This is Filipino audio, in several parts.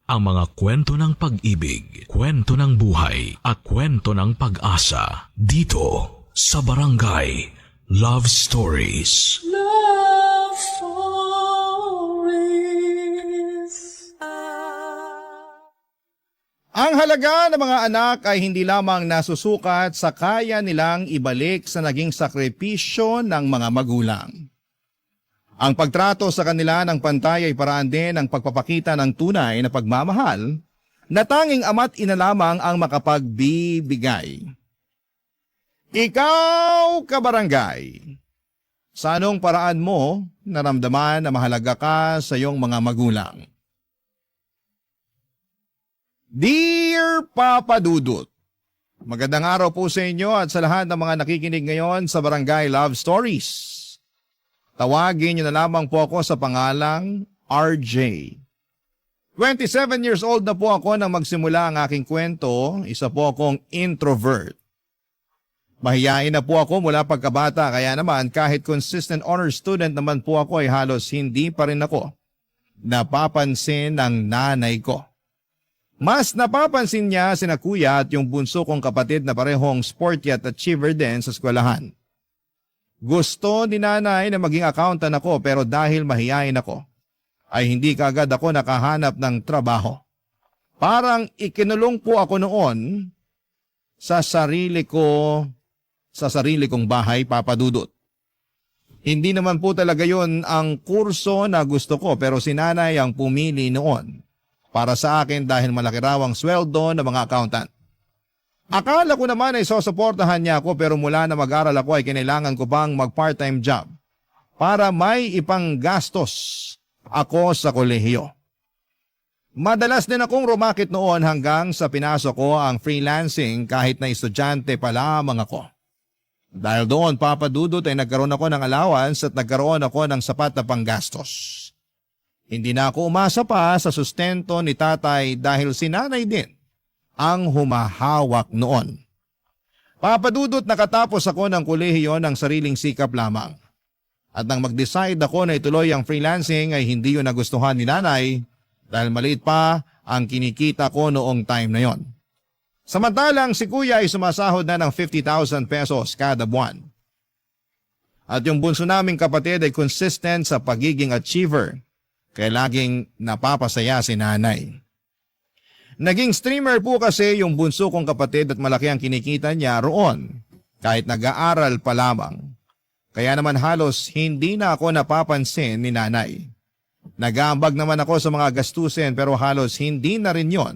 ang mga kwento ng pag-ibig, kwento ng buhay, at kwento ng pag-asa dito sa Barangay Love Stories. Love Stories. Ang halaga ng mga anak ay hindi lamang nasusukat sa kaya nilang ibalik sa naging sakripisyo ng mga magulang. Ang pagtrato sa kanila ng pantay ay paraan din ng pagpapakita ng tunay na pagmamahal na tanging ama't ina lamang ang makapagbibigay. Ikaw, kabarangay, sa anong paraan mo naramdaman na mahalaga ka sa iyong mga magulang? Dear Papa Dudut, magandang araw po sa inyo at sa lahat ng mga nakikinig ngayon sa Barangay Love Stories. Tawagin niyo na lamang po ako sa pangalang RJ. 27 years old na po ako nang magsimula ang aking kwento. Isa po akong introvert. Mahiyain na po ako mula pagkabata, kaya naman kahit consistent honor student naman po ako ay halos hindi pa rin ako napapansin ng nanay ko. Mas napapansin niya sina kuya at yung bunso kong kapatid na parehong sporty at achiever din sa eskwelahan. Gusto ni nanay na maging accountant ako pero dahil mahiyain ako, ay hindi kaagad ako nakahanap ng trabaho. Parang ikinulong po ako noon sa sarili kong bahay, Papa Dudut. Hindi naman po talaga yon ang kurso na gusto ko pero si nanay ang pumili noon para sa akin dahil malaki raw ang sweldo ng mga accountant. Akala ko naman ay sosuportahan niya ako pero mula na mag-aral ako ay kinailangan ko pang mag-part-time job para may ipanggastos ako sa kolehiyo. Madalas din akong rumakit noon hanggang sa pinasok ko ang freelancing kahit na estudyante pa lamang ako. Dahil doon, Papa Dudut, ay nagkaroon ako ng allowance at nagkaroon ako ng sapat na panggastos. Hindi na ako umasa pa sa sustento ni tatay dahil si nanay din ang humahawak noon. Papa Dudut, nakatapos ako ng kolehiyo ng sariling sikap lamang. At nang mag-decide ako na ituloy ang freelancing ay hindi yun nagustuhan ni nanay dahil maliit pa ang kinikita ko noong time na yon. Samantalang si kuya ay sumasahod na ng 50,000 pesos kada buwan. At yung bunso naming kapatid ay consistent sa pagiging achiever kaya laging napapasaya si nanay. Naging streamer po kasi yung bunso kong kapatid at malaki ang kinikita niya roon kahit nag-aaral pa lamang. Kaya naman halos hindi na ako napapansin ni nanay. Nag-aambag naman ako sa mga gastusin pero halos hindi na rin yon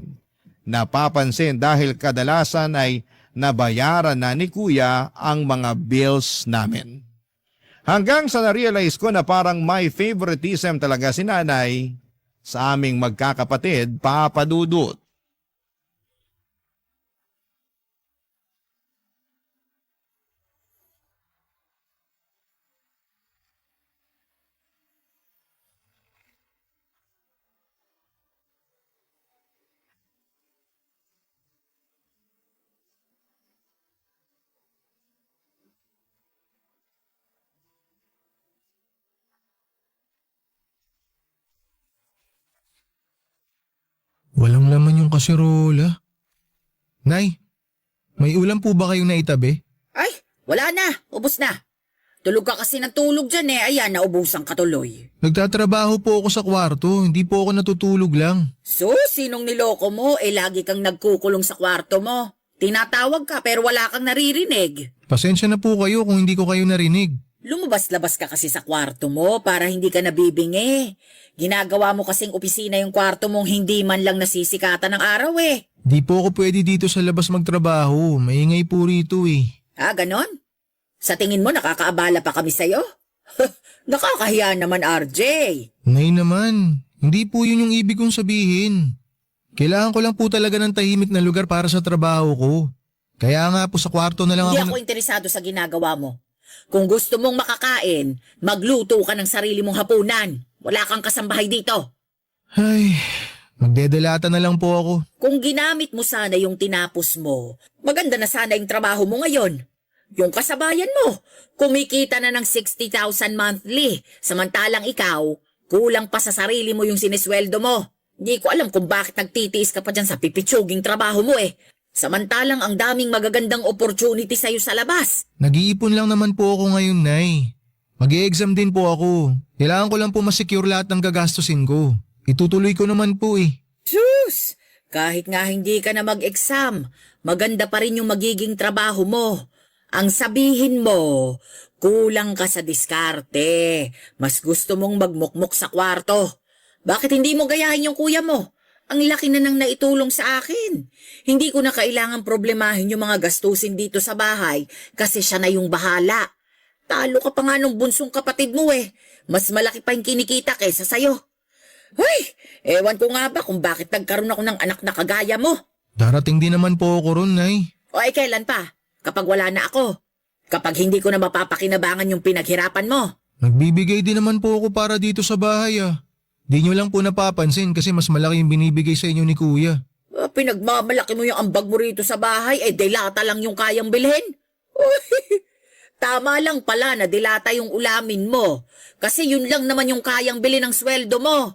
napapansin dahil kadalasan ay nabayaran na ni kuya ang mga bills namin. Hanggang sa na-realize ko na parang may favoritism talaga si nanay sa aming magkakapatid, Papa Dudut. Walang laman yung kasirola. Nay, may ulam po ba kayong naitabi? Ay, wala na. Ubus na. Tulog ka kasi ng tulog dyan eh. Ayan, naubusan ka tuloy. Nagtatrabaho po ako sa kwarto, hindi po ako natutulog lang. So, sinong niloko mo? Lagi kang nagkukulong sa kwarto mo. Tinatawag ka pero wala kang naririnig. Pasensya na po kayo kung hindi ko kayo narinig. Lumabas-labas ka kasi sa kwarto mo para hindi ka nabibingi. Ginagawa mo kasing opisina yung kwarto mong hindi man lang nasisikatan ng araw eh. Di po ako pwede dito sa labas magtrabaho, maingay po rito eh. Ah, ganon? Sa tingin mo nakakaabala pa kami sa'yo? Nakakahiya naman, RJ. Nay naman, hindi po yun yung ibig kong sabihin. Kailangan ko lang po talaga ng tahimik na lugar para sa trabaho ko. Kaya nga po sa kwarto na lang Hindi ako. ako interesado sa ginagawa mo. Kung gusto mong makakain, magluto ka ng sarili mong hapunan. Wala kang kasambahay dito. Ay, magdedelata na lang po ako. Kung ginamit mo sana yung tinapos mo, maganda na sana yung trabaho mo ngayon. Yung kasabayan mo, kumikita na ng 60,000 monthly, samantalang ikaw, kulang pa sa sarili mo yung sinisweldo mo. Hindi ko alam kung bakit nagtitiis ka pa dyan sa pipitsuging trabaho mo eh. Samantalang ang daming magagandang opportunity sa'yo sa labas. Nag-iipon lang naman po ako ngayon, Nay. Mag-i-exam din po ako. Kailangan ko lang po masecure lahat ng gagastusin ko. Itutuloy ko naman po eh. Sus! Kahit nga hindi ka na mag-exam, maganda pa rin yung magiging trabaho mo. Ang sabihin mo, kulang ka sa diskarte. Mas gusto mong magmukmuk sa kwarto. Bakit hindi mo gayahin yung kuya mo? Ang laki na nang naitulong sa akin. Hindi ko na kailangan problemahin yung mga gastusin dito sa bahay kasi siya na yung bahala. Talo ka pa nga nung bunsong kapatid mo eh. Mas malaki pa yung kinikita kesa sa'yo. Ay, ewan ko nga ba kung bakit nagkaroon ako ng anak na kagaya mo. Darating din naman po ako ron, Nay. O ay kailan pa? Kapag wala na ako. Kapag hindi ko na mapapakinabangan yung pinaghirapan mo. Nagbibigay din naman po ako para dito sa bahay ah. Di nyo lang po napapansin kasi mas malaki yung binibigay sa inyo ni Kuya. Pinagmamalaki mo yung ambag mo rito sa bahay, dilata lang yung kayang bilhin. Uy, tama lang pala na dilata yung ulamin mo. Kasi yun lang naman yung kayang bilhin ng sweldo mo.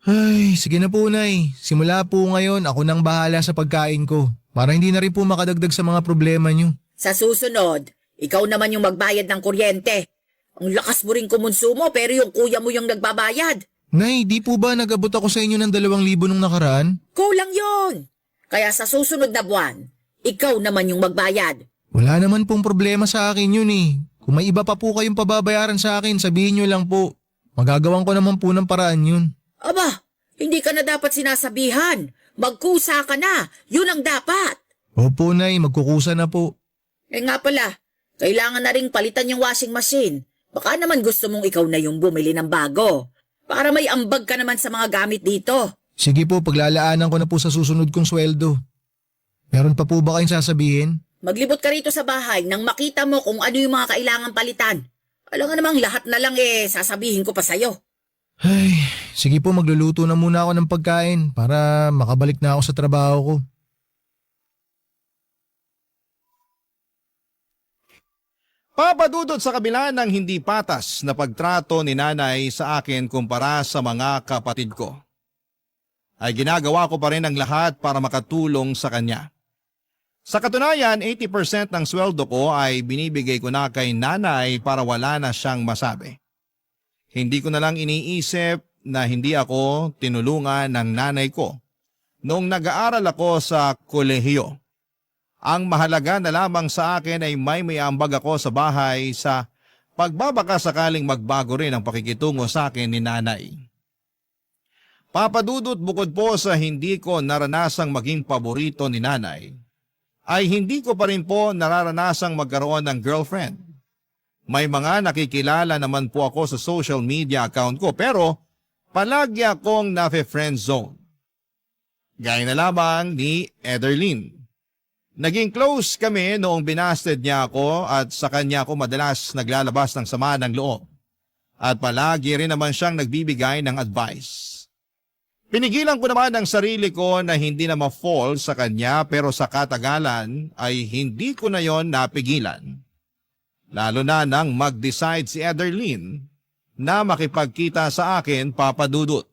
Ay, sige na po, Nay. Simula po ngayon, ako nang bahala sa pagkain ko. Para hindi na rin po makadagdag sa mga problema nyo. Sa susunod, ikaw naman yung magbayad ng kuryente. Ang lakas mo rin kumonsumo pero yung kuya mo yung nagbabayad. Nay, di po ba nag-abot ako sa inyo ng 2,000 nung nakaraan? Kulang yon. Kaya sa susunod na buwan, ikaw naman yung magbayad. Wala naman pong problema sa akin yun eh. Kung may iba pa po kayong pababayaran sa akin, sabihin nyo lang po. Magagawan ko naman po ng paraan yun. Aba, hindi ka na dapat sinasabihan. Magkusa ka na. Yun ang dapat. Opo, Nay, magkukusa na po. Nga pala, kailangan na ring palitan yung washing machine. Baka naman gusto mong ikaw na yung bumili ng bago. Para may ambag ka naman sa mga gamit dito. Sige po, paglalaanan ko na po sa susunod kong sweldo. Meron pa po ba kayong sasabihin? Maglibot ka rito sa bahay nang makita mo kung ano yung mga kailangan palitan. Alam nga namang lahat na lang sasabihin ko pa sa'yo. Ay, sige po, magluluto na muna ako ng pagkain para makabalik na ako sa trabaho ko. Papadudod sa kabila ng hindi patas na pagtrato ni nanay sa akin kumpara sa mga kapatid ko, ay ginagawa ko pa rin ang lahat para makatulong sa kanya. Sa katunayan, 80% ng sweldo ko ay binibigay ko na kay nanay para wala na siyang masabi. Hindi ko na lang iniisip na hindi ako tinulungan ng nanay ko noong nag-aaral ako sa kolehiyo. Ang mahalaga na lamang sa akin ay may ambag ako sa bahay sa pagbabaka sakaling magbago rin ang pakikitungo sa akin ni nanay. Papadudot bukod po sa hindi ko naranasang maging paborito ni nanay, ay hindi ko pa rin po nararanasang magkaroon ng girlfriend. May mga nakikilala naman po ako sa social media account ko pero palagi akong nafe-friend zone. Gaya na lamang ni Ederlyn. Naging close kami noong binasted niya ako at sa kanya ako madalas naglalabas ng sama ng loob. At palagi rin naman siyang nagbibigay ng advice. Pinigilan ko naman ang sarili ko na hindi na ma-fall sa kanya pero sa katagalan ay hindi ko na yon napigilan. Lalo na nang mag-decide si Ederlyn na makipagkita sa akin, papadudot.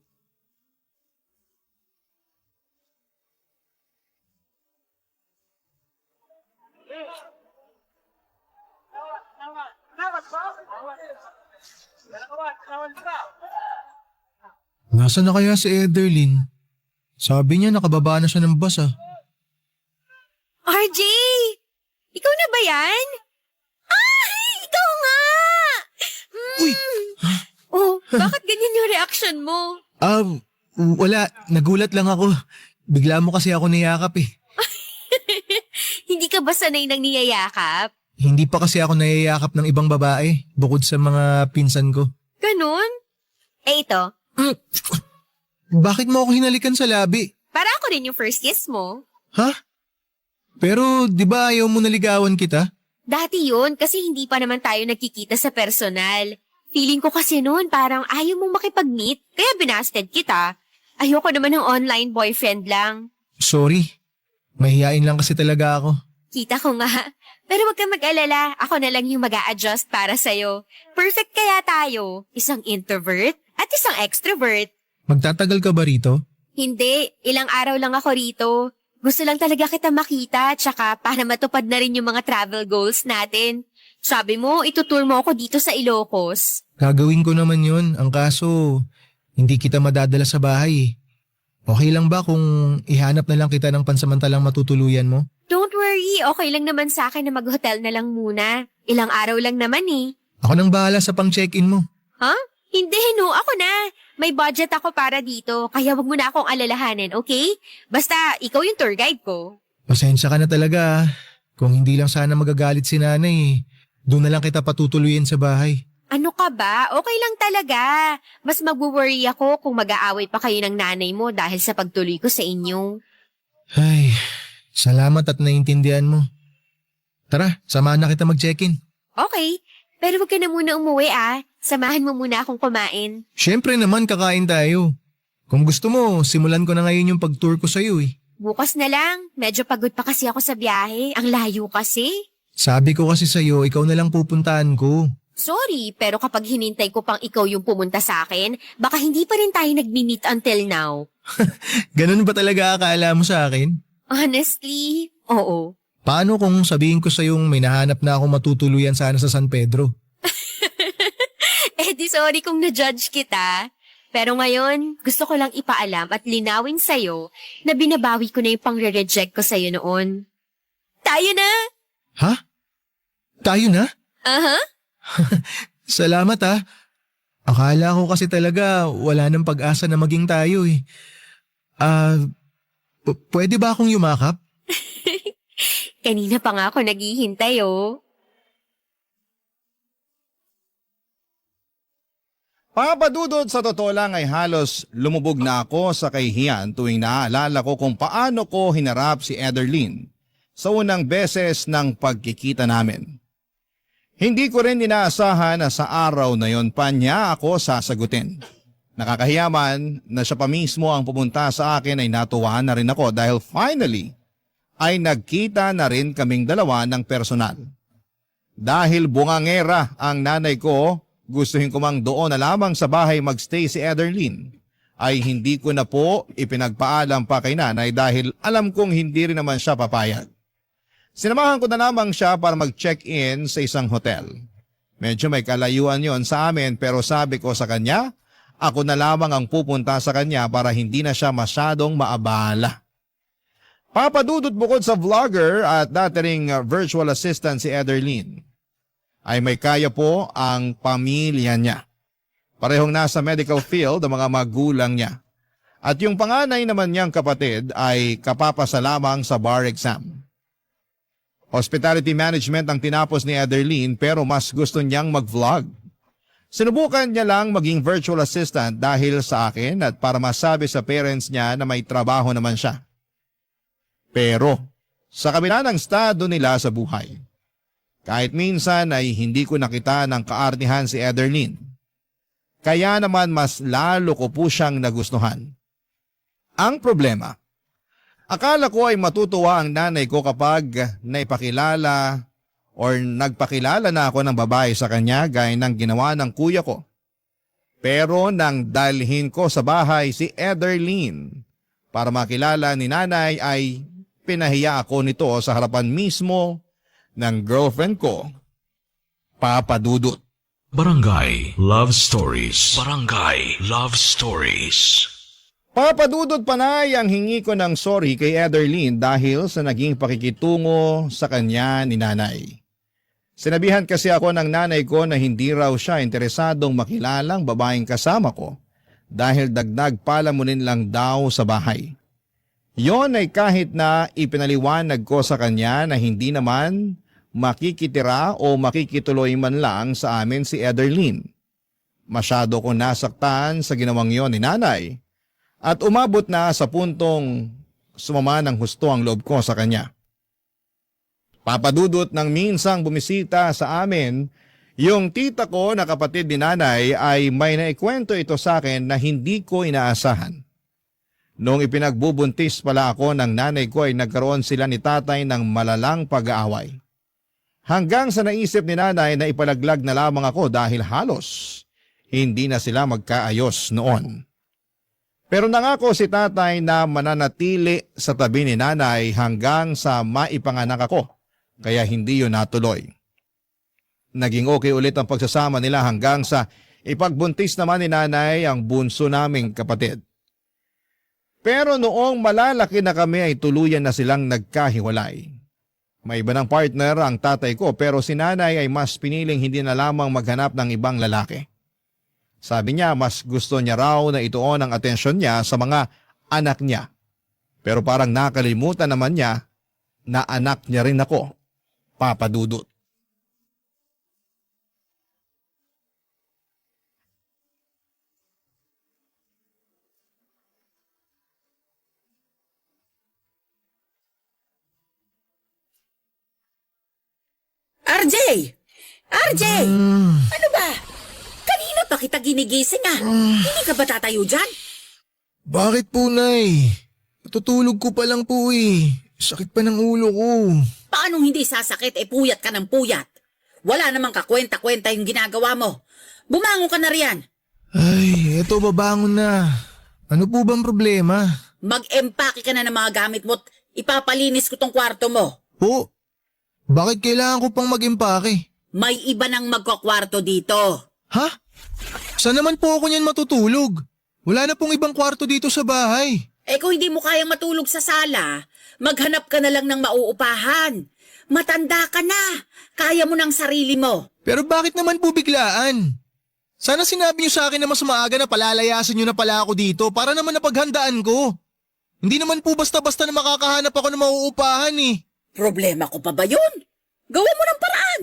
Nasaan na kaya si Ederlyn? Sabi niya nakababa na siya ng bus ah. RJ! Ikaw na ba yan? Ay! Ikaw nga! Uy! Oh, bakit ganyan yung reaction mo? Wala. Nagulat lang ako. Bigla mo kasi ako niyakap eh. Hindi ka ba sanay nang niyayakap? Hindi pa kasi ako niyayakap ng ibang babae bukod sa mga pinsan ko. Ganon? Ito, Bakit mo ako hinalikan sa labi? para ako rin yung first kiss mo. Ha? Pero di ba ayaw mo naligawan kita? Dati yun kasi hindi pa naman tayo nagkikita sa personal. Feeling ko kasi noon parang ayaw mong makipag-meet kaya binasted kita. Ayoko naman ng online boyfriend lang. Sorry. Mahihain lang kasi talaga ako. Kita ko nga. Pero wag kang mag-alala, ako na lang yung mag-a-adjust para sa'yo. Perfect kaya tayo. Isang introvert at isang extrovert. Magtatagal ka ba rito? Hindi, ilang araw lang ako rito. Gusto lang talaga kita makita, tsaka para matupad na rin yung mga travel goals natin. Sabi mo, itutour mo ako dito sa Ilocos. Gagawin ko naman yun. Ang kaso, hindi kita madadala sa bahay eh. Okay lang ba kung ihanap na lang kita ng pansamantalang matutuluyan mo? Don't worry, okay lang naman sa akin na mag-hotel na lang muna. Ilang araw lang naman eh. Ako nang bahala sa pang-check-in mo. Ha? Hindi, no, ako na. May budget ako para dito, kaya wag mo na akong alalahanin, okay? Basta, ikaw yung tour guide ko. Pasensya ka na talaga. Kung hindi lang sana magagalit si nanay, doon na lang kita patutuluyan sa bahay. Ano ka ba? Okay lang talaga. Mas mag-worry ako kung mag-aaway pa kayo ng nanay mo dahil sa pagtuloy ko sa inyo. Ay, salamat at naiintindihan mo. Tara, samahan na kita mag-check-in. Okay, pero wag ka na muna umuwi ah. Samahan mo muna akong kumain. Siyempre naman kakain tayo. Kung gusto mo, simulan ko na ngayon yung pag-tour ko sa'yo eh. Bukas na lang. Medyo pagod pa kasi ako sa biyahe. Ang layo kasi. Sabi ko kasi sa'yo, ikaw na lang pupuntahan ko. Sorry, pero kapag hinintay ko pang ikaw yung pumunta sa akin, baka hindi pa rin tayo nagmi-meet until now. Ganun ba talaga akala mo sa akin? Honestly, oo. Paano kung sabihin ko sa'yo may nahanap na ako matutuluyan sana sa San Pedro? Eh di sorry kung na-judge kita. Pero ngayon, gusto ko lang ipaalam at linawin sa'yo na binabawi ko na yung pang-reject ko sa'yo noon. Tayo na! Ha? Tayo na? Aha. Salamat ah. Akala ko kasi talaga wala nang pag-asa na maging tayo eh. Pwede ba akong yumakap? Kanina pa nga ako naghihintay oh. Papadudod sa totoo lang ay halos lumubog na ako sa kahihiyan tuwing naaalala ko kung paano ko hinarap si Ederlyn sa unang beses ng pagkikita namin. Hindi ko rin inaasahan na sa araw na yon pa niya ako sasagutin. Nakakahiyaman na siya pa mismo ang pumunta sa akin ay natuwa na rin ako dahil finally ay nagkita na rin kaming dalawa ng personal. Dahil bungangera ang nanay ko, gustuhin ko mang doon na lamang sa bahay magstay si Ederlyn, ay hindi ko na po ipinagpaalam pa kay nanay dahil alam kong hindi rin naman siya papayag. Sinamahan ko na lamang siya para mag-check-in sa isang hotel. Medyo may kalayuan yon sa amin pero sabi ko sa kanya, ako na lamang ang pupunta sa kanya para hindi na siya masyadong maabala. Papadudot bukod sa vlogger at dating virtual assistant si Ederlyn, ay may kaya po ang pamilya niya. Parehong nasa medical field ang mga magulang niya. At yung panganay naman niyang kapatid ay kapapasa lamang sa bar exam. Hospitality management ang tinapos ni Ederlyn pero mas gusto niyang mag-vlog. Sinubukan niya lang maging virtual assistant dahil sa akin at para masabi sa parents niya na may trabaho naman siya. Pero sa kabila ng estado nila sa buhay, kahit minsan ay hindi ko nakita ng kaartihan si Ederlyn. Kaya naman mas lalo ko po siyang nagustuhan. Ang problema, akala ko ay matutuwa ang nanay ko kapag naipakilala or nagpakilala na ako ng babae sa kanya gaya ng ginawa ng kuya ko. Pero nang dalhin ko sa bahay si Ederlyn para makilala ni nanay ay pinahiya ako nito sa harapan mismo ng girlfriend ko, Papadudot. Barangay Love Stories. Barangay Love Stories. Papadudot panay ang hingi ko ng sorry kay Ederlyn dahil sa naging pakikitungo sa kanya ni nanay. Sinabihan kasi ako ng nanay ko na hindi raw siya interesadong makilalang babaeng kasama ko dahil dagdag palamunin lang daw sa bahay. Yon ay kahit na ipinaliwanag ko sa kanya na hindi naman makikitira o makikituloy man lang sa amin si Ederlyn. Masyado ko nasaktan sa ginawang yon ni nanay at umabot na sa puntong sumama ng husto ang loob ko sa kanya. Papadudot ng minsang bumisita sa amin, yung tita ko na kapatid ni nanay ay may naikwento ito sa akin na hindi ko inaasahan. Noong ipinagbubuntis pala ako ng nanay ko ay nagkaroon sila ni tatay ng malalang pag-aaway. Hanggang sa naisip ni nanay na ipalaglag na lamang ako dahil halos hindi na sila magkaayos noon. Pero nangako si tatay na mananatili sa tabi ni nanay hanggang sa maipanganak ako, kaya hindi yun natuloy. Naging okay ulit ang pagsasama nila hanggang sa ipagbuntis naman ni nanay ang bunso naming kapatid. Pero noong malalaki na kami ay tuluyan na silang nagkahiwalay. May iba ng partner ang tatay ko pero si nanay ay mas piniling hindi na lamang maghanap ng ibang lalaki. Sabi niya mas gusto niya raw na ituon ang atensyon niya sa mga anak niya. Pero parang nakalimutan naman niya na anak niya rin ako, Papa Dudut. RJ! RJ! Ano ba? Kanina pa kita ginigising ah. Hindi ka ba tatayo dyan? Bakit po, Nay? Natutulog ko pa lang po eh. Sakit pa ng ulo ko. Paanong hindi sasakit puyat ka ng puyat? Wala namang kakwenta-kwenta yung ginagawa mo. Bumangon ka na riyan. Ay, eto babangon na. Ano po bang problema? Mag-empake ka na ng mga gamit mo at ipapalinis ko tong kwarto mo. Po, bakit kailangan ko pang mag-impake? May iba nang magkakwarto dito. Ha? Saan naman po ako niyan matutulog? Wala na pong ibang kwarto dito sa bahay. Kung hindi mo kayang matulog sa sala, maghanap ka na lang ng mauupahan. Matanda ka na. Kaya mo ng sarili mo. Pero bakit naman po biglaan? Sana sinabi niyo sa akin na mas maaga na palalayasin niyo na pala ako dito para naman napaghandaan ko. Hindi naman po basta-basta na makakahanap ako ng mauupahan eh. Problema ko pa ba yun? Gawa mo ng paraan.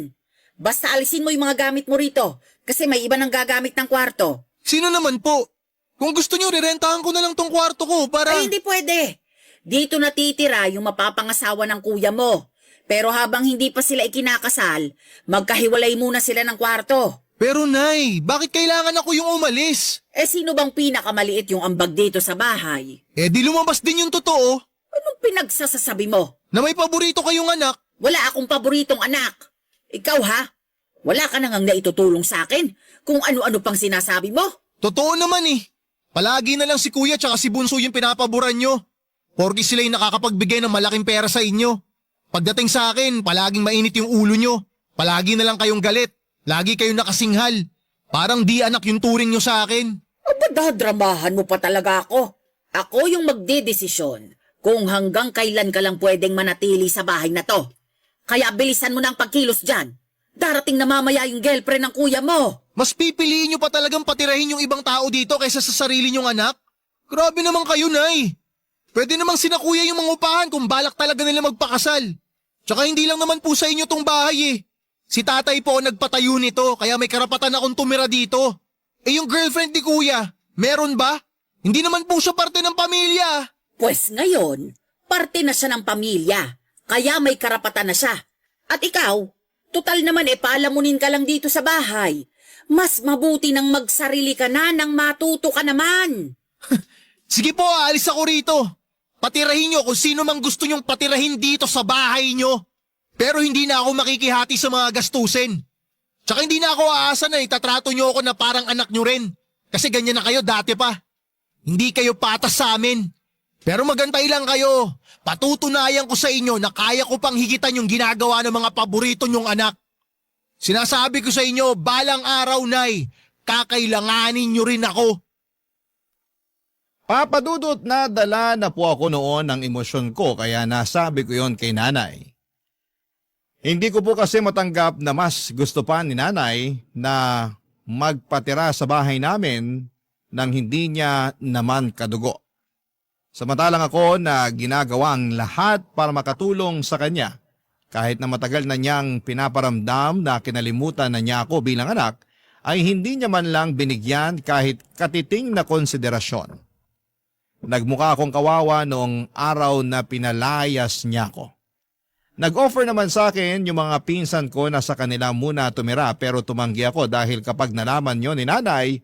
Basta alisin mo yung mga gamit mo rito kasi may iba nang gagamit ng kwarto. Sino naman po? Kung gusto niyo, rirentahan ko na lang tong kwarto ko para... Ay, hindi pwede. Dito natitira yung mapapangasawa ng kuya mo. Pero habang hindi pa sila ikinakasal, magkahiwalay muna sila ng kwarto. Pero Nay, bakit kailangan ako yung umalis? Sino bang pinakamaliit yung ambag dito sa bahay? Di lumabas din yung totoo. Anong pinagsasasabi mo? Na may paborito kayong anak. Wala akong paboritong anak. Ikaw ha? Wala ka nang naitutulong sa akin kung ano-ano pang sinasabi mo. Totoo naman eh. Palagi na lang si kuya tsaka si bunso yung pinapaboran nyo. Porki sila yung nakakapagbigay ng malaking pera sa inyo. Pagdating sa akin, palaging mainit yung ulo nyo. Palagi na lang kayong galit. Lagi kayong nakasinghal. Parang di anak yung turing nyo sa akin. Dadramahan mo pa talaga ako. Ako yung magdedesisyon kung hanggang kailan ka lang pwedeng manatili sa bahay na to. Kaya bilisan mo na ang pagkilos dyan. Darating na mamaya yung girlfriend ng kuya mo. Mas pipiliin nyo pa talagang patirahin yung ibang tao dito kaysa sa sarili nyong anak? Grabe naman kayo, Nay. Pwede namang sinakuya yung mga upahan kung balak talaga nila magpakasal. Tsaka hindi lang naman po sa inyo tong bahay eh. Si tatay po nagpatayo nito kaya may karapatan akong tumira dito. Yung girlfriend ni kuya, meron ba? Hindi naman po siya parte ng pamilya. Pues ngayon, parte na siya ng pamilya. Kaya may karapatan na siya. At ikaw, total naman palamunin ka lang dito sa bahay. Mas mabuti nang magsarili ka na nang matuto ka naman. Sige po, aalis ako rito. Patirahin nyo kung sino mang gusto nyong patirahin dito sa bahay nyo. Pero hindi na ako makikihati sa mga gastusin. Tsaka hindi na ako aasa na itatrato nyo ako na parang anak nyo rin. Kasi ganyan na kayo dati pa. Hindi kayo patas sa amin. Pero magantay lang kayo. Patutunayan ko sa inyo na kaya ko pang higitan yung ginagawa ng mga paborito nyong anak. Sinasabi ko sa inyo, balang araw, Nay, kakailanganin nyo rin ako. Papa Dudut, nadala na po ako noon ng emosyon ko kaya nasabi ko yon kay nanay. Hindi ko po kasi matanggap na mas gusto pa ni nanay na magpatira sa bahay namin nang hindi niya naman kadugo. Samantalang ako na ginagawa ang lahat para makatulong sa kanya. Kahit na matagal na niyang pinaparamdam na kinalimutan na niya ako bilang anak, ay hindi niya man lang binigyan kahit katiting na konsiderasyon. Nagmukha akong kawawa noong araw na pinalayas niya ako. Nag-offer naman sa akin yung mga pinsan ko na sa kanila muna tumira pero tumanggi ako dahil kapag nalaman niyo ni nanay,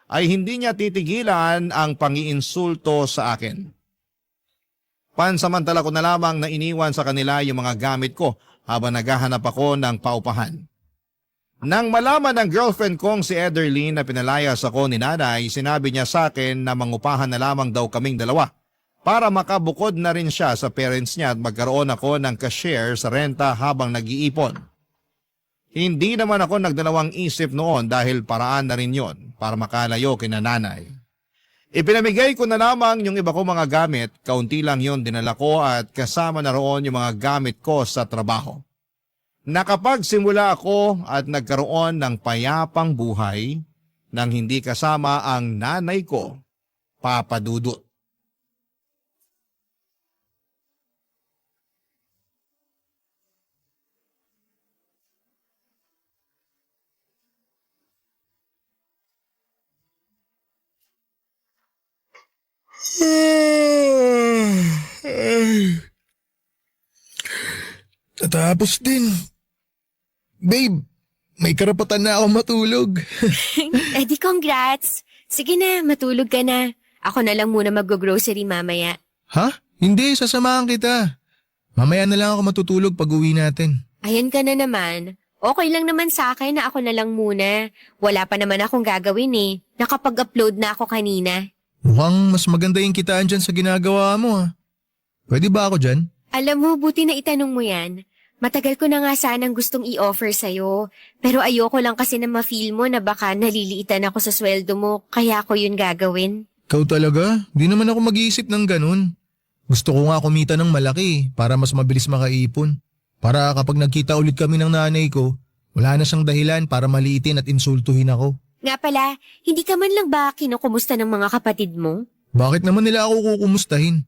ay hindi niya titigilan ang pangiinsulto sa akin. Pansamantala ko na lamang na iniwan sa kanila yung mga gamit ko habang naghahanap ako ng paupahan. Nang malaman ng girlfriend kong si Ederlyn na pinalayas ako ni nanay, sinabi niya sa akin na mangupahan na lamang daw kaming dalawa para makabukod na rin siya sa parents niya at magkaroon ako ng ka-share sa renta habang nag-iipon. Hindi naman ako nagdalawang isip noon dahil paraan na rin yon para makalayo kina nanay. Ipinamigay ko na lamang yung iba ko mga gamit, kaunti lang yon dinala ko at kasama na roon yung mga gamit ko sa trabaho. Nakapagsimula ako at nagkaroon ng payapang buhay nang hindi kasama ang nanay ko, Papa Dudut. Natapos din. Babe, may karapatan na ako matulog. Eh di congrats. Sige na, matulog ka na. Ako na lang muna mag-grocery mamaya. Ha? Hindi, sasamahan kita. Mamaya na lang ako matutulog pag uwi natin. Ayan ka na naman. Okay lang naman sa akin na ako na lang muna. Wala pa naman akong gagawin eh. Nakapag-upload na ako kanina. Mukhang mas maganda yung kitaan dyan sa ginagawa mo ha. Pwede ba ako dyan? Alam mo, buti na itanong mo yan. Matagal ko na nga sanang gustong i-offer sa'yo. Pero ayoko lang kasi na ma-feel mo na baka naliliitan ako sa sweldo mo, kaya ako yun gagawin. Ikaw talaga? Di naman ako mag-iisip ng ganun. Gusto ko nga kumita ng malaki para mas mabilis makaipon. Para kapag nagkita ulit kami ng nanay ko, wala na siyang dahilan para maliitin at insultuhin ako. Nga pala, hindi ka man lang ba kinukumusta ng mga kapatid mo? Bakit naman nila ako kukumustahin?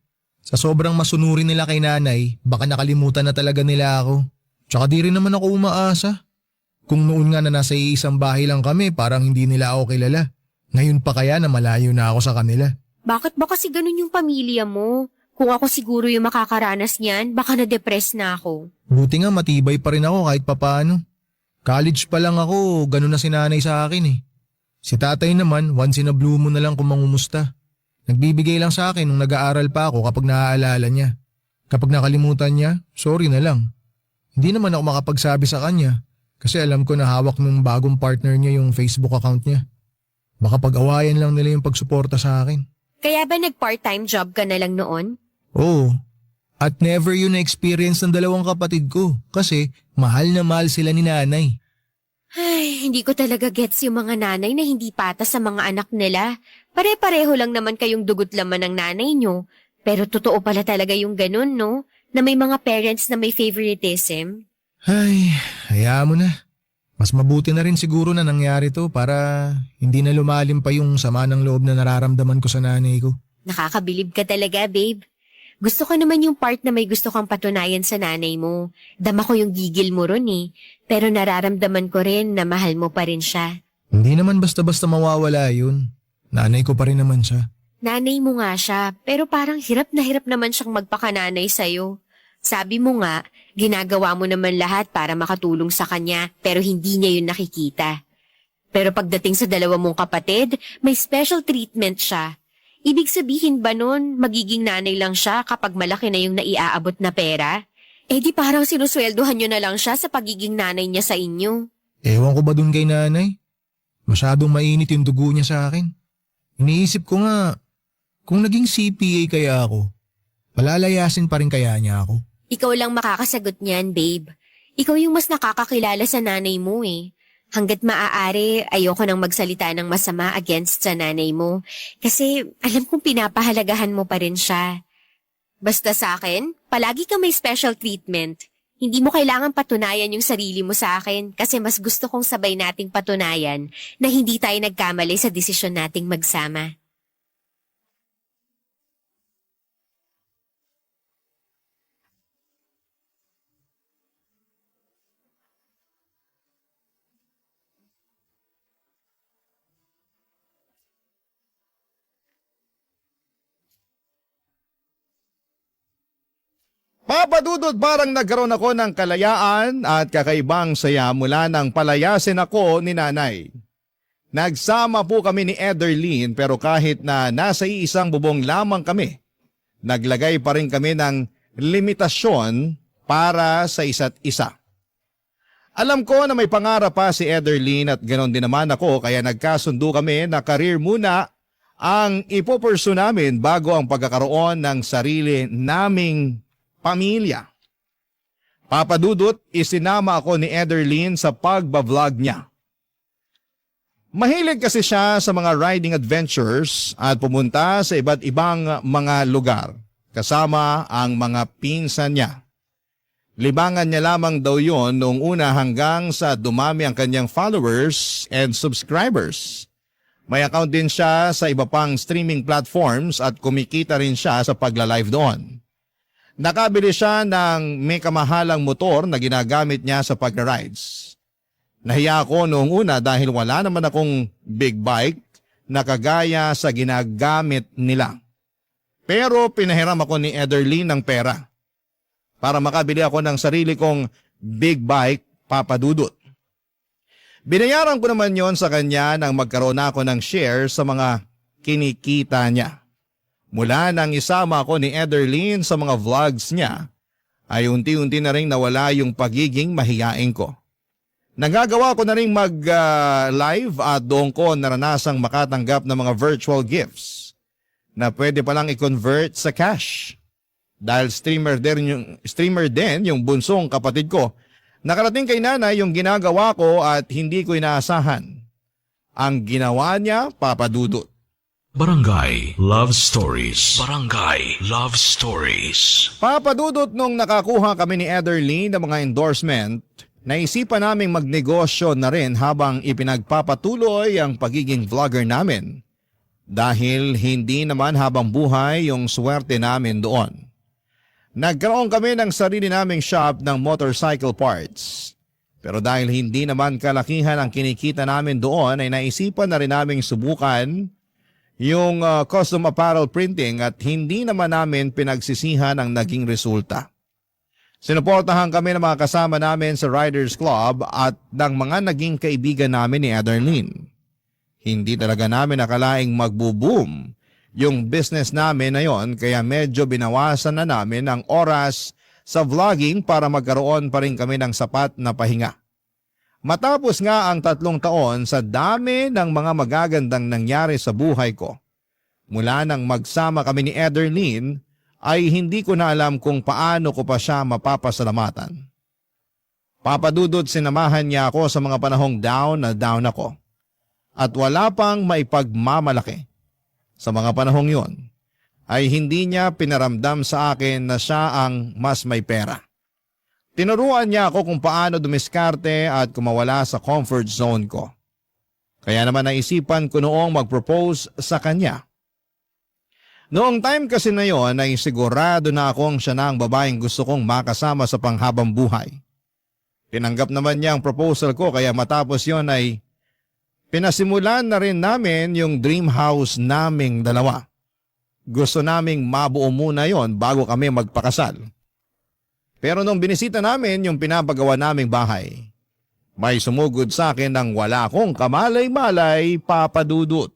Sa sobrang masunurin nila kay nanay, baka nakalimutan na talaga nila ako. Tsaka di rin naman ako umaasa. Kung noon nga na nasa iisang bahay lang kami, parang hindi nila ako kilala. Ngayon pa kaya na malayo na ako sa kanila. Bakit ba kasi ganun yung pamilya mo? Kung ako siguro yung makakaranas niyan, baka na-depress na ako. Buti nga matibay pa rin ako kahit papaano. College pa lang ako, ganun na sinanay sa akin eh. Si tatay naman, once in a blue moon na lang kung mangumusta. Nagbibigay lang sa akin nung nag-aaral pa ako kapag naaalala niya. Kapag nakalimutan niya, sorry na lang. Hindi naman ako makapagsabi sa kanya kasi alam ko na hawak nung bagong partner niya yung Facebook account niya. Baka pag-awayan lang nila yung pagsuporta sa akin. Kaya ba nag-part-time job ka na lang noon? Oo. At never yun na-experience ng dalawang kapatid ko kasi mahal na mahal sila ni nanay. Ay, hindi ko talaga gets yung mga nanay na hindi patas sa mga anak nila. Pare-pareho lang naman kayong dugot laman ng nanay nyo. Pero totoo pala talaga yung ganun, no? Na may mga parents na may favoritism. Ay, hayaan mo na. Mas mabuti na rin siguro na nangyari to para hindi na lumalim pa yung sama ng loob na nararamdaman ko sa nanay ko. Nakakabilib ka talaga, babe. Gusto ko naman yung part na may gusto kang patunayan sa nanay mo. Dama ko yung gigil mo ron eh. Pero nararamdaman ko rin na mahal mo pa rin siya. Hindi naman basta-basta mawawala yun. Nanay ko pa rin naman siya. Nanay mo nga siya, pero parang hirap na hirap naman siyang magpakananay sa'yo. Sabi mo nga, ginagawa mo naman lahat para makatulong sa kanya, pero hindi niya yun nakikita. Pero pagdating sa dalawa mong kapatid, may special treatment siya. Ibig sabihin ba nun, magiging nanay lang siya kapag malaki na yung naiaabot na pera? Eh di parang sinusweldohan nyo na lang siya sa pagiging nanay niya sa inyo. Ewan ko ba dun kay nanay? Masyadong mainit yung dugo niya sa akin. Iniisip ko nga, kung naging CPA kaya ako, palalayasin pa rin kaya niya ako. Ikaw lang makakasagot niyan, babe. Ikaw yung mas nakakakilala sa nanay mo eh. Hanggat maaari, ayoko nang magsalita ng masama against sa nanay mo. Kasi alam kong pinapahalagahan mo pa rin siya. Basta sa akin, palagi ka may special treatment. Hindi mo kailangan patunayan yung sarili mo sa akin kasi mas gusto kong sabay nating patunayan na hindi tayo nagkamali sa desisyon nating magsama. Papa Dudut, parang nagkaroon ako ng kalayaan at kakaibang saya mula nang palayasin ako ni nanay. Nagsama po kami ni Ederlyn pero kahit na nasa iisang bubong lamang kami, naglagay pa rin kami ng limitasyon para sa isa't isa. Alam ko na may pangarap pa si Ederlyn at ganon din naman ako kaya nagkasundo kami na career muna ang ipopursu namin bago ang pagkakaroon ng sarili naming pamilya. Papadudot, isinama ako ni Ederlyn sa pagbablog niya. Mahilig kasi siya sa mga riding adventures at pumunta sa iba't ibang mga lugar kasama ang mga pinsan niya. Libangan niya lamang daw yon noong una hanggang sa dumami ang kanyang followers and subscribers. May account din siya sa iba pang streaming platforms at kumikita rin siya sa pagla-live doon. Nakabili siya ng may kamahalang motor na ginagamit niya sa pag-rides. Nahiya ako noong una dahil wala naman akong big bike na kagaya sa ginagamit nila. Pero pinahiram ako ni Ederlyn ng pera para makabili ako ng sarili kong big bike, papadudot. Binayaran ko naman yon sa kanya nang magkaroon ako ng share sa mga kinikita niya. Mula nang isama ako ni Ederlyn sa mga vlogs niya, ay unti-unti na rin nawala yung pagiging mahiyain ko. Nagagawa ko na rin mag-live at doon ko naranasang makatanggap ng mga virtual gifts na pwede palang i-convert sa cash. Dahil streamer din yung bunsong kapatid ko, nakarating kay nanay yung ginagawa ko at hindi ko inaasahan. Ang ginawa niya, papadudot. Barangay Love Stories. Barangay Love Stories. Papadudot nung nakakuha kami ni Ederlyn ng mga endorsement, naisipan naming magnegosyo na rin habang ipinagpapatuloy ang pagiging vlogger namin. Dahil hindi naman habang buhay yung swerte namin doon. Nagkaroon kami ng sarili naming shop ng motorcycle parts. Pero dahil hindi naman kalakihan ang kinikita namin doon ay naisipan na rin naming subukan yung custom apparel printing at hindi naman namin pinagsisihan ang naging resulta. Sinuportahan kami ng mga kasama namin sa Riders Club at ng mga naging kaibigan namin ni Ederlyn. Hindi talaga namin nakalaing magbo-boom yung business namin na yon kaya medyo binawasan na namin ang oras sa vlogging para magkaroon pa rin kami ng sapat na pahinga. Matapos nga ang 3 taon sa dami ng mga magagandang nangyari sa buhay ko, mula nang magsama kami ni Ederlyn ay hindi ko na alam kung paano ko pa siya mapapasalamatan. Papadudot sinamahan niya ako sa mga panahong down na down ako at wala pang maipagmamalaki. Sa mga panahong yon, ay hindi niya pinaramdam sa akin na siya ang mas may pera. Tinuruan niya ako kung paano dumiskarte at kumawala sa comfort zone ko. Kaya naman naisipan ko noong mag-propose sa kanya. Noong time kasi na yon ay sigurado na akong siya na ang babaeng gusto kong makasama sa panghabang buhay. Tinanggap naman niya ang proposal ko kaya matapos yon ay pinasimulan na rin namin yung dream house naming dalawa. Gusto naming mabuo muna yon bago kami magpakasal. Pero nung binisita namin yung pinapagawa naming bahay, may sumugod sa akin ng wala akong kamalay-malay, papadudot.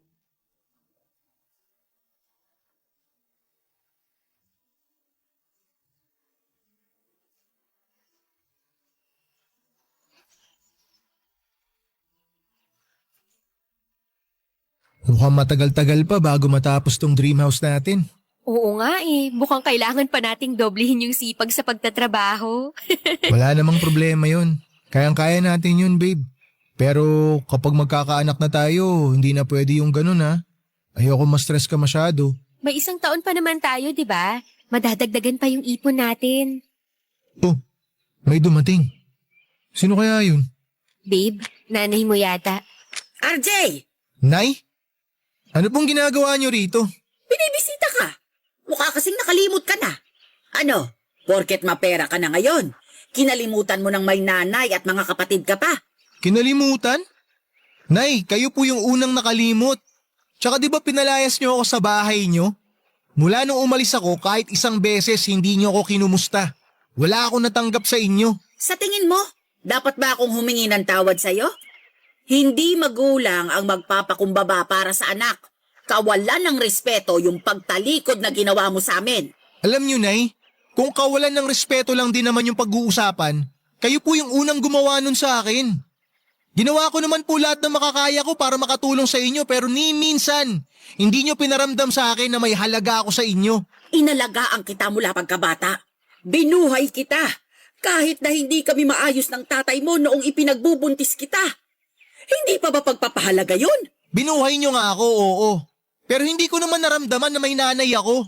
Mukhang matagal-tagal pa bago matapos tong dream house natin. Oo nga eh, mukhang kailangan pa nating doblehin yung sipag sa pagtatrabaho. Wala namang problema yun. Kayang-kaya natin yun, babe. Pero kapag magkakaanak na tayo, hindi na pwede yung ganun ha. Ayoko ma-stress ka masyado. May 1 taon pa naman tayo, di ba? Madadagdagan pa yung ipon natin. Oh, may dumating. Sino kaya yun? Babe, nanay mo yata. RJ! Nay? Ano pong ginagawa niyo rito? Binibisita ka. Mukha kasing nakalimot ka na. Ano? Porket mapera ka na ngayon. Kinalimutan mo ng may nanay at mga kapatid ka pa. Kinalimutan? Nay, kayo po yung unang nakalimot. Tsaka di ba pinalayas niyo ako sa bahay niyo? Mula nung umalis ako kahit 1 beses hindi niyo ako kinumusta. Wala akong natanggap sa inyo. Sa tingin mo, dapat ba akong humingi ng tawad sa'yo? Hindi magulang ang magpapakumbaba para sa anak. Kawalan ng respeto yung pagtalikod na ginawa mo sa amin. Alam niyo, Nay, kung kawalan ng respeto lang din naman yung pag-uusapan, Kayo po yung unang gumawa nun sa akin. Ginawa ko naman po lahat ng makakaya ko para makatulong sa inyo pero ni minsan, hindi nyo pinaramdam sa akin na may halaga ako sa inyo. Inalagaan kita mula pagkabata. Binuhay kita. Kahit na hindi kami maayos ng tatay mo noong ipinagbubuntis kita. Hindi pa ba pagpapahalaga yun? Binuhay nyo nga ako, oo. Pero hindi ko naman naramdaman na may nanay ako.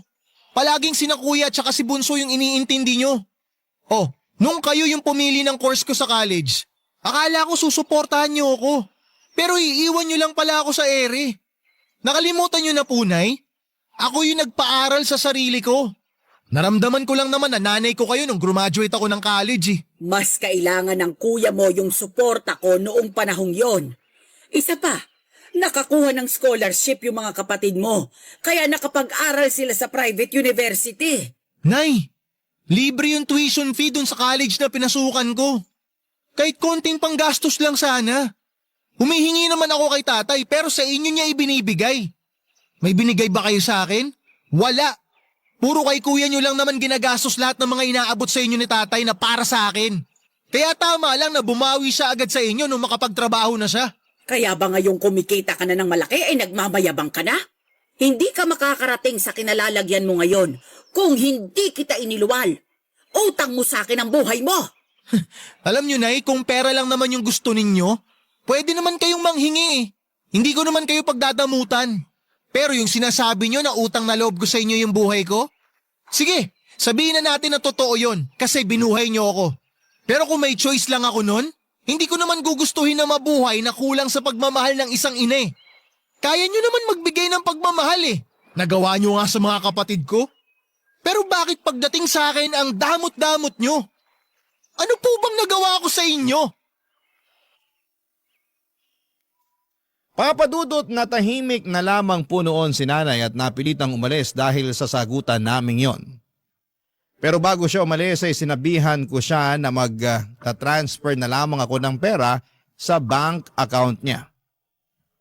Palaging sina kuya at saka si Bunso yung iniintindi nyo. Oh, nung kayo yung pumili ng course ko sa college, akala ko susuportahan nyo ako. Pero iiwan nyo lang pala ako sa ere. Nakalimutan nyo na po, Nay? Ako yung nagpaaral sa sarili ko. Naramdaman ko lang naman na nanay ko kayo nung graduate ako ng college eh. Mas kailangan ng kuya mo yung suporta ko noong panahong yon. Isa pa, nakakuha ng scholarship yung mga kapatid mo. Kaya nakapag-aral sila sa private university. Nay, libre yung tuition fee dun sa college na pinasukan ko. Kahit konting panggastos lang sana. Humihingi naman ako kay tatay pero sa inyo niya ibinibigay. May binigay ba kayo sa akin? Wala. Puro kay kuya nyo lang naman ginagastos lahat ng mga inaabot sa inyo ni tatay na para sa akin. Kaya tama lang na bumawi siya agad sa inyo nung makapagtrabaho na siya. Kaya ba ngayong kumikita ka na ng malaki ay nagmamayabang ka na? Hindi ka makakarating sa kinalalagyan mo ngayon kung hindi kita iniluwal. Utang mo sa akin ang buhay mo. Alam nyo, Nay, kung pera lang naman yung gusto ninyo, pwede naman kayong manghingi eh. Hindi ko naman kayo pagdadamutan. Pero yung sinasabi nyo na utang na loob ko sa inyo yung buhay ko? Sige, sabihin na natin na totoo yon kasi binuhay nyo ako. Pero kung may choice lang ako nun, hindi ko naman gugustuhin na mabuhay na kulang sa pagmamahal ng isang ina eh. Kaya nyo naman magbigay ng pagmamahal eh. Nagawa nyo nga sa mga kapatid ko. Pero bakit pagdating sa akin ang damot-damot nyo? Ano po bang nagawa ko sa inyo? Papadudot na tahimik na lamang po noon si nanay at napilitang umalis dahil sa sagutan naming yon. Pero bago siya umalis ay sinabihan ko siya na mag-transfer na lamang ako ng pera sa bank account niya.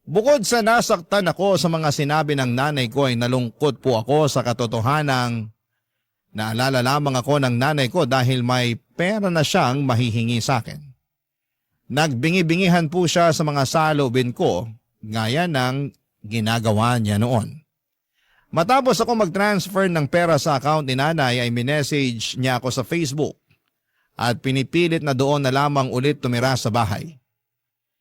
Bukod sa nasaktan ako sa mga sinabi ng nanay ko ay nalungkot po ako sa katotohanang naalala lamang ako ng nanay ko dahil may pera na siyang mahihingi sa akin. Nagbingi-bingihan po siya sa mga salobin ko gaya ng ginagawa niya noon. Matapos ako mag-transfer ng pera sa account ni nanay ay minessage niya ako sa Facebook at pinipilit na doon na lamang ulit tumira sa bahay.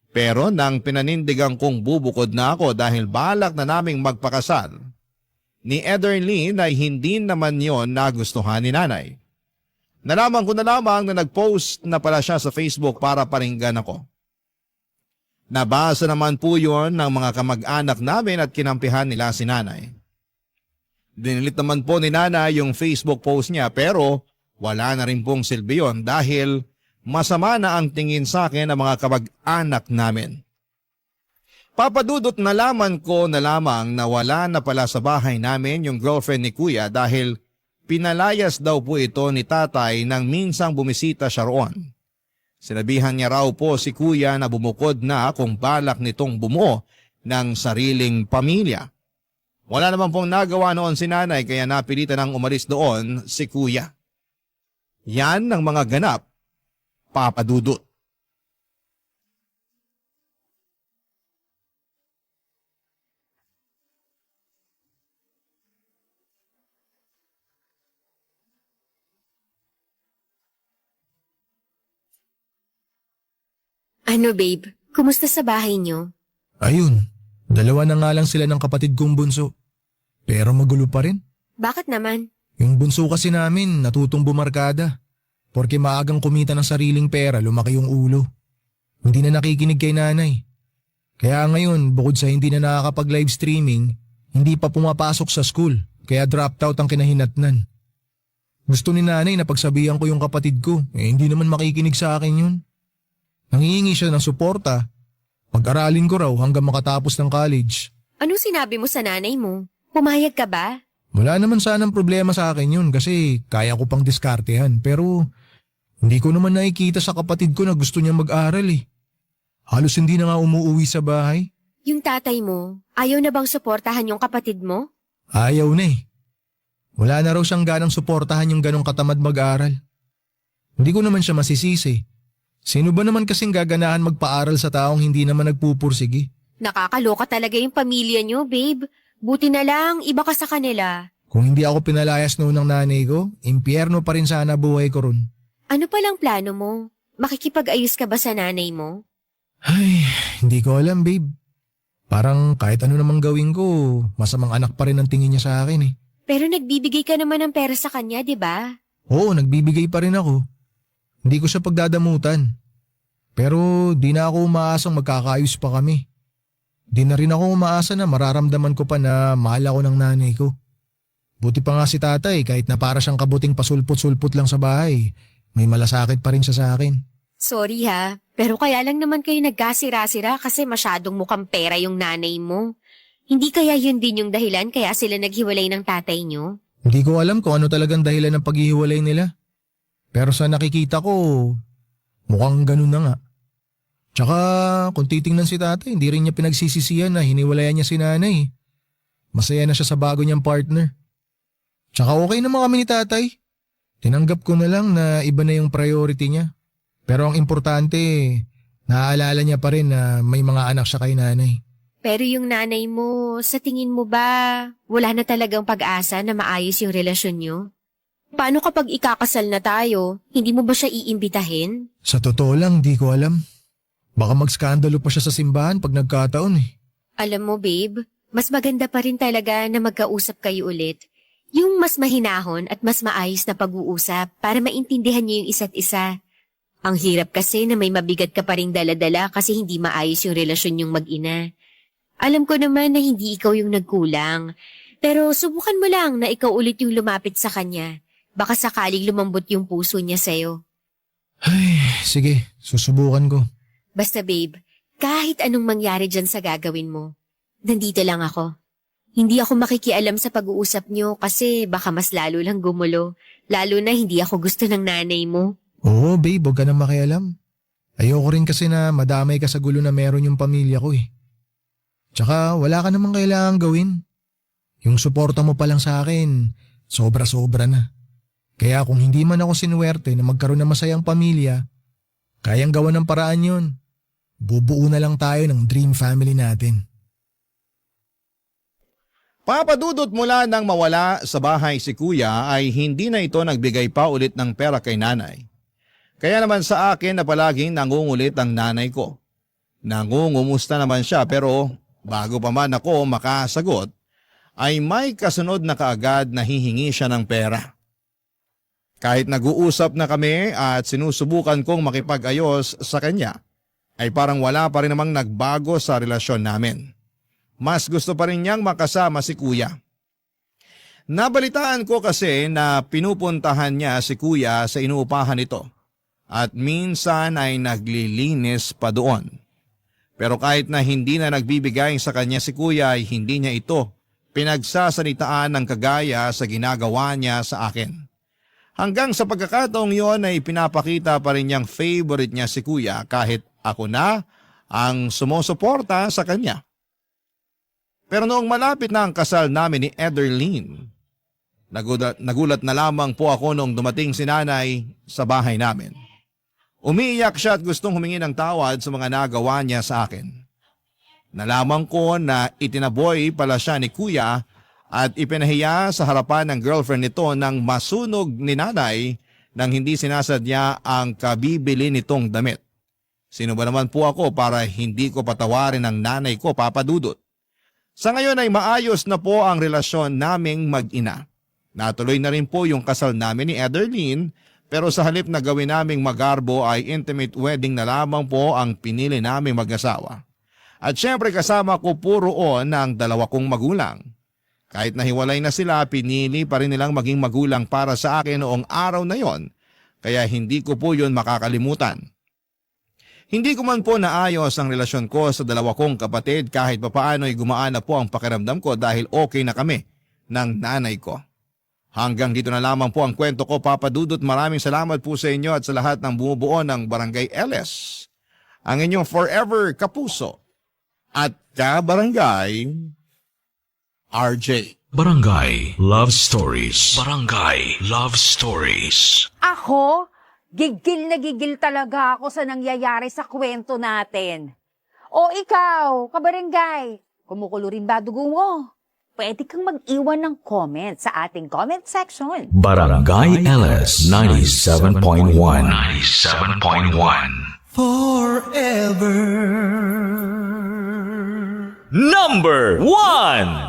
Pero nang pinanindigan kong bubukod na ako dahil balak na naming magpakasal, ni Ederlyn ay hindi naman yon nagustuhan ni nanay. Nalaman ko na lamang na nag-post na pala siya sa Facebook para paringgan ako. Nabasa naman po yon ng mga kamag-anak namin at kinampihan nila si nanay. Dinilit naman po ni nanay yung Facebook post niya pero wala na rin pong silbi yun dahil masama na ang tingin sa akin ng mga kamag-anak namin. Papadudot nalaman ko na lamang na wala na pala sa bahay namin yung girlfriend ni kuya dahil pinalayas daw po ito ni tatay nang minsang bumisita siya roon. Sinabihan niya raw po si kuya na bumukod na kung balak nitong bumuo ng sariling pamilya. Wala naman pong nagawa noon si nanay kaya napilitan ng umalis doon si kuya. Yan ang mga ganap, papadudot. Ano babe, kumusta sa bahay niyo? Ayun, dalawa na nga lang sila ng kapatid kong bunso. Pero magulo pa rin. Bakit naman? Yung bunso kasi namin natutong bumarkada. Porke maagang kumita ng sariling pera, lumaki yung ulo. Hindi na nakikinig kay nanay. Kaya ngayon, bukod sa hindi na nakakapag-live streaming, hindi pa pumapasok sa school, kaya dropped out ang kinahinatnan. Gusto ni nanay na pagsabihan ko yung kapatid ko, hindi naman makikinig sa akin yun. Nangihingi siya ng suporta. Pag-aralin ko raw hanggang makatapos ng college. Anong sinabi mo sa nanay mo? Pumayag ka ba? Wala naman sanang problema sa akin yun kasi kaya ko pang diskartehan pero hindi ko naman nakikita sa kapatid ko na gusto niya mag-aral eh. Halos hindi na nga umuwi sa bahay. Yung tatay mo, ayaw na bang suportahan yung kapatid mo? Ayaw na eh. Wala na raw siyang ganang suportahan yung ganong katamad mag-aral. Hindi ko naman siya masisisi Sino ba naman kasing gaganahan magpaaral sa taong hindi naman nagpupursigi? Nakakaloka talaga yung pamilya nyo, babe. Buti na lang, iba ka sa kanila. Kung hindi ako pinalayas noon ng nanay ko, impyerno pa rin sana buhay ko ron. Ano palang plano mo? Makikipag-ayos ka ba sa nanay mo? Ay, hindi ko alam, babe. Parang kahit ano namang gawin ko, masamang anak pa rin ang tingin niya sa akin eh. Pero nagbibigay ka naman ng pera sa kanya, di ba? Oo, nagbibigay pa rin ako. Hindi ko siya pagdadamutan. Pero di na ako umaasang magkakaayos pa kami. Di na rin ako umaasa na mararamdaman ko pa na mahal ako ng nanay ko. Buti pa nga si tatay kahit na para siyang kabuting pasulpot-sulpot lang sa bahay, may malasakit pa rin siya sa akin. Sorry ha, pero kaya lang naman kayo nagkasira-sira kasi masyadong mukhang pera yung nanay mo. Hindi kaya yun din yung dahilan kaya sila naghiwalay ng tatay nyo? Hindi ko alam kung ano talagang dahilan ng paghihiwalay nila. Pero sa nakikita ko, mukhang ganun na nga. Tsaka kung titingnan si tatay, hindi rin niya pinagsisisihan na hiniwalayan niya si nanay. Masaya na siya sa bago niyang partner. Tsaka okay naman kami ni tatay. Tinanggap ko na lang na iba na yung priority niya. Pero ang importante, naaalala niya pa rin na may mga anak siya kay nanay. Pero yung nanay mo, sa tingin mo ba, wala na talagang pag-asa na maayos yung relasyon nyo? Paano kapag ikakasal na tayo, hindi mo ba siya iimbitahin? Sa totoo lang, di ko alam. Baka magskandalo pa siya sa simbahan pag nagkataon eh. Alam mo babe, mas maganda pa rin talaga na magkausap kayo ulit. Yung mas mahinahon at mas maayos na pag-uusap para maintindihan niyo yung isa't isa. Ang hirap kasi na may mabigat ka pa ring dala-dala kasi hindi maayos yung relasyon yung mag-ina. Alam ko naman na hindi ikaw yung nagkulang. Pero subukan mo lang na ikaw ulit yung lumapit sa kanya. Baka sakaling lumambot yung puso niya sa'yo. Ay, sige, susubukan ko. Basta babe, kahit anong mangyari dyan sa gagawin mo, nandito lang ako. Hindi ako makikialam sa pag-uusap niyo kasi baka mas lalo lang gumulo. Lalo na hindi ako gusto ng nanay mo. Oo, babe, huwag ka na makialam. Ayoko rin kasi na madamay ka sa gulo na meron yung pamilya ko eh. Tsaka wala ka namang kailangang gawin. Yung suporta mo pa lang sa akin, sobra-sobra na. Kaya kung hindi man ako sinuwerte na magkaroon ng masayang pamilya, kayang gawa ng paraan yun. Bubuo na lang tayo ng dream family natin. Papadudot mula nang mawala sa bahay si kuya ay hindi na ito nagbigay pa ulit ng pera kay nanay. Kaya naman sa akin na palaging nangungulit ang nanay ko. Nangungumusta naman siya pero bago pa man ako makasagot ay may kasunod na kaagad na hihingi siya ng pera. Kahit nag-uusap na kami at sinusubukan kong makipag-ayos sa kanya, ay parang wala pa rin namang nagbago sa relasyon namin. Mas gusto pa rin niyang makasama si kuya. Nabalitaan ko kasi na pinupuntahan niya si kuya sa inuupahan nito at minsan ay naglilinis pa doon. Pero kahit na hindi na nagbibigay sa kanya si kuya ay hindi niya ito pinagsasanitaan ng kagaya sa ginagawa niya sa akin. Hanggang sa pagkakataong yon ay pinapakita pa rin niyang favorite niya si kuya kahit ako na ang sumusuporta sa kanya. Pero noong malapit na ang kasal namin ni Ederlyn, nagulat na lamang po ako noong dumating si nanay sa bahay namin. Umiiyak siya at gustong humingi ng tawad sa mga nagawa niya sa akin. Nalaman ko na itinaboy pala siya ni kuya at ipinahiya sa harapan ng girlfriend nito nang masunog ni nanay nang hindi sinasadya ang kabibili nitong damit. Sino ba naman po ako para hindi ko patawarin ang nanay ko, Papa Dudut? Sa ngayon ay maayos na po ang relasyon naming mag-ina. Natuloy na rin po yung kasal namin ni Ederlyn pero sa halip na gawin naming magarbo ay intimate wedding na lamang po ang pinili naming mag-asawa. At syempre kasama ko po roon ang dalawa kong magulang. Kahit nahiwalay na sila, pinili pa rin nilang maging magulang para sa akin noong araw na yon, kaya hindi ko po yun makakalimutan. Hindi ko man po naayos ang relasyon ko sa dalawa kong kapatid kahit papaano'y gumaan na po ang pakiramdam ko dahil okay na kami ng nanay ko. Hanggang dito na lamang po ang kwento ko, Papa Dudut. Maraming salamat po sa inyo at sa lahat ng bumubuo ng Barangay LS. Ang inyong forever kapuso at kabarangay, RJ. Barangay Love Stories. Barangay Love Stories. Ako? Gigil na gigil talaga ako sa nangyayari sa kwento natin. O ikaw, kabarangay, kumukulo rin ba dugo mo? Pwede kang mag-iwan ng comment sa ating comment section. Barangay LS 97.1 Forever. Number 1